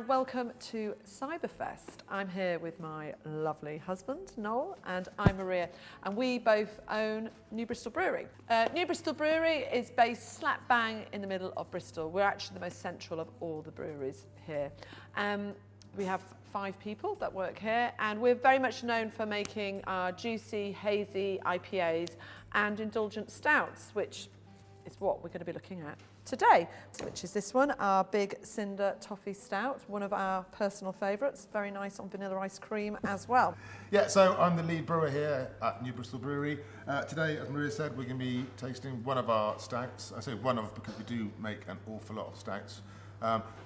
Welcome to Cyberfest. I'm here with my lovely husband, Noel, and I'm Maria, and we both own New Bristol Brewery. New Bristol Brewery is based slap bang in the middle of Bristol. We're actually the most central of all the breweries here. We have 5 people that work here, and we're very much known for making our juicy, hazy IPAs and indulgent stouts, which is what we're going to be looking at today, which is this one, our big Cinder Toffee Stout, one of our personal favourites, very nice on vanilla ice cream as well. Yeah, so I'm the lead brewer here at New Bristol Brewery. Today, as Maria said, we're going to be tasting one of our stouts. I say one of because we do make an awful lot of stouts.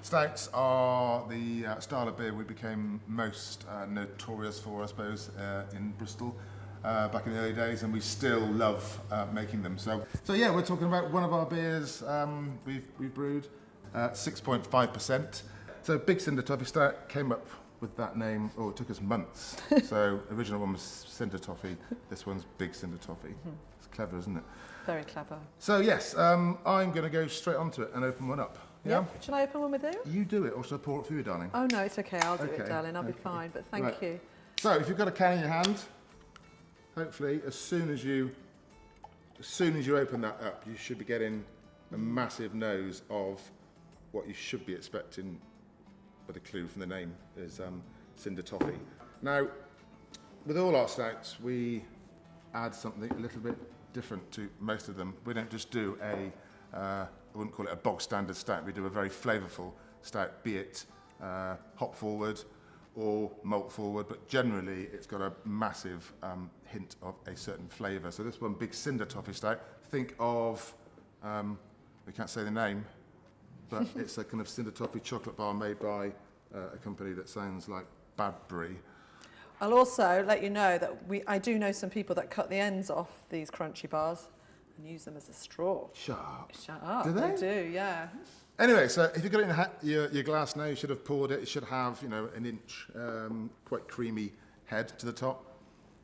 Stouts are the style of beer we became most notorious for, I suppose, in Bristol. Back in the early days, and we still love making them. So yeah, we're talking about one of our beers we've brewed, 6.5%. So Big Cinder Toffee Stout came up with that name, it took us months. So original one was Cinder Toffee, this one's Big Cinder Toffee. Mm-hmm. It's clever, isn't it? Very clever. So yes, I'm going to go straight onto it and open one up. Yeah? Shall I open one with you? You do it, or should I pour it for you, darling? Oh no, it's okay, I'll do it, darling, I'll be fine, but thank you. So if you've got a can in your hand, hopefully, as soon as you open that up, you should be getting a massive nose of what you should be expecting, with a clue from the name, is Cinder Toffee. Now, with all our stouts, we add something a little bit different to most of them. We don't just do I wouldn't call it a bog standard stout, we do a very flavourful stout, be it hop forward, or malt forward, but generally it's got a massive hint of a certain flavour. So this one, Big Cinder Toffee Stout, think of, we can't say the name, but it's a kind of cinder toffee chocolate bar made by a company that sounds like Brewery. I'll also let you know that I do know some people that cut the ends off these crunchy bars and use them as a straw. Shut up. Shut up. Do they? They do, yeah. Anyway, so if you've got it in your glass now, you should have poured it. It should have, an inch, quite creamy head to the top.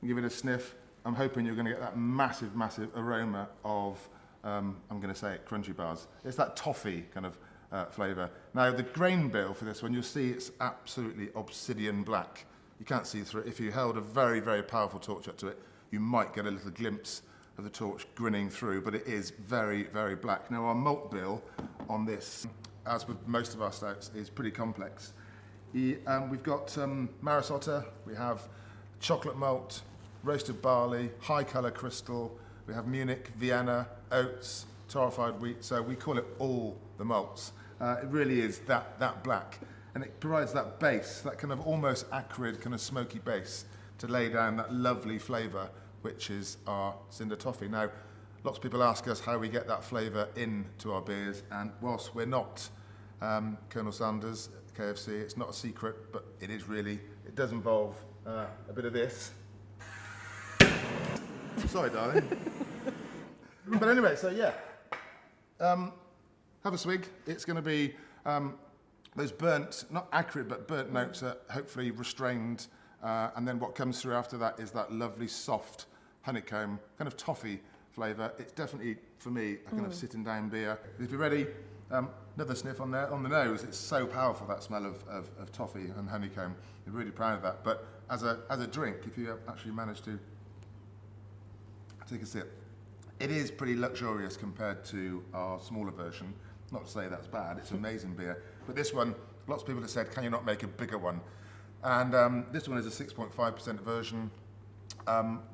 Give it a sniff. I'm hoping you're going to get that massive, massive aroma of, I'm going to say it, crunchy bars. It's that toffee kind of flavour. Now, the grain bill for this one, you'll see it's absolutely obsidian black. You can't see through it. If you held a very, very powerful torch up to it, you might get a little glimpse of the torch grinning through, but it is very, very black. Now, our malt bill on this, as with most of our stouts, is pretty complex. We've got Maris Otter, we have chocolate malt, roasted barley, high colour crystal, we have Munich, Vienna, oats, torrefied wheat, so we call it all the malts. It really is that black, and it provides that base, that kind of almost acrid, kind of smoky base to lay down that lovely flavour, which is our Cinder Toffee. Now, lots of people ask us how we get that flavour into our beers, and whilst we're not Colonel Sanders, KFC, it's not a secret, but it is really, it does involve a bit of this. Sorry, darling. But anyway, so yeah, have a swig. It's going to be those burnt, not acrid, but burnt notes are hopefully restrained. And then what comes through after that is that lovely soft honeycomb kind of toffee flavour. It's definitely, for me, a kind of sitting down beer. If you're ready, another sniff on there on the nose. It's so powerful, that smell of toffee and honeycomb. I'm really proud of that. But as a drink, if you actually manage to take a sip, it is pretty luxurious compared to our smaller version. Not to say that's bad, it's amazing beer. But this one, lots of people have said, can you not make a bigger one? And this one is a 6.5% version.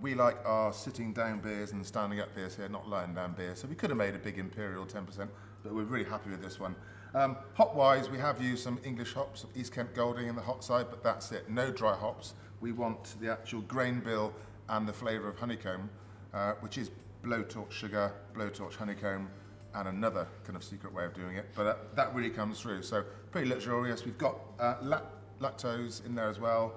We like our sitting down beers and standing up beers here, not lying down beers. So we could have made a big Imperial 10%, but we're really happy with this one. Hop-wise, we have used some English hops, East Kent Golding in the hot side, but that's it. No dry hops. We want the actual grain bill and the flavour of honeycomb, which is blowtorch sugar, blowtorch honeycomb, and another kind of secret way of doing it. But that really comes through. So pretty luxurious. We've got lactose in there as well.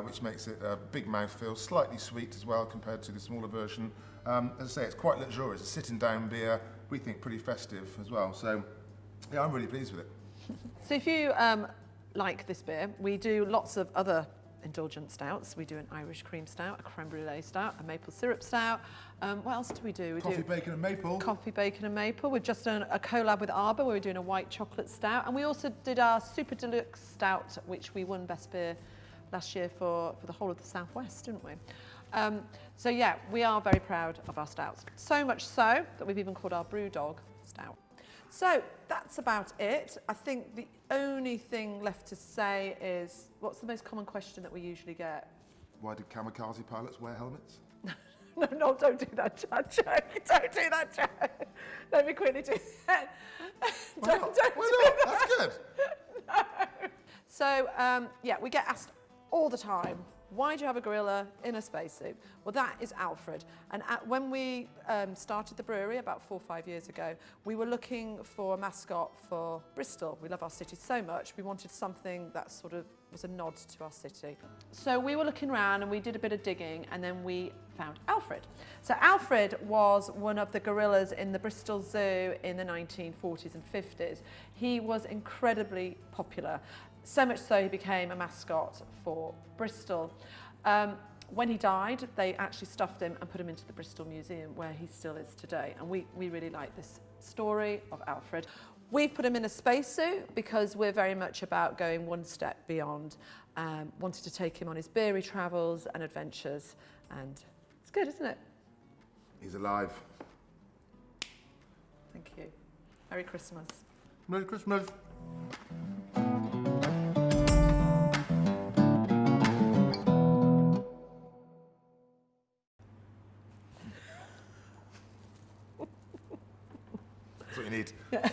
which makes it a big mouthfeel, slightly sweet as well compared to the smaller version. As I say, it's quite luxurious. It's a sitting down beer. We think pretty festive as well. So, yeah, I'm really pleased with it. So if you like this beer, we do lots of other indulgent stouts. We do an Irish cream stout, a creme brulee stout, a maple syrup stout. What else do we do? We Coffee, do bacon and maple. coffee, bacon and maple. We've just done a collab with Arbor where we're doing a white chocolate stout. And we also did our super deluxe stout, which we won Best Beer last year for the whole of the Southwest, didn't we? So yeah, we are very proud of our stouts. So much so that we've even called our brew dog stout. So that's about it. I think the only thing left to say is, what's the most common question that we usually get? Why did Kamikaze pilots wear helmets? No, don't do that, Joe. Don't do that, Joe. Let me quickly do that. Why not? Why not? That's good. No. So, yeah, we get asked all the time, why do you have a gorilla in a spacesuit? Well, that is Alfred. And when we started the brewery about 4 or 5 years ago, we were looking for a mascot for Bristol. We love our city so much. We wanted something that sort of was a nod to our city. So we were looking around and we did a bit of digging and then we found Alfred. So Alfred was one of the gorillas in the Bristol Zoo in the 1940s and 50s. He was incredibly popular. So much so he became a mascot for Bristol. When he died, they actually stuffed him and put him into the Bristol Museum where he still is today. And we really like this story of Alfred. We've put him in a spacesuit because we're very much about going one step beyond. Wanted to take him on his beery travels and adventures. And it's good, isn't it? He's alive. Thank you. Merry Christmas. Merry Christmas. That's what you need. Yeah.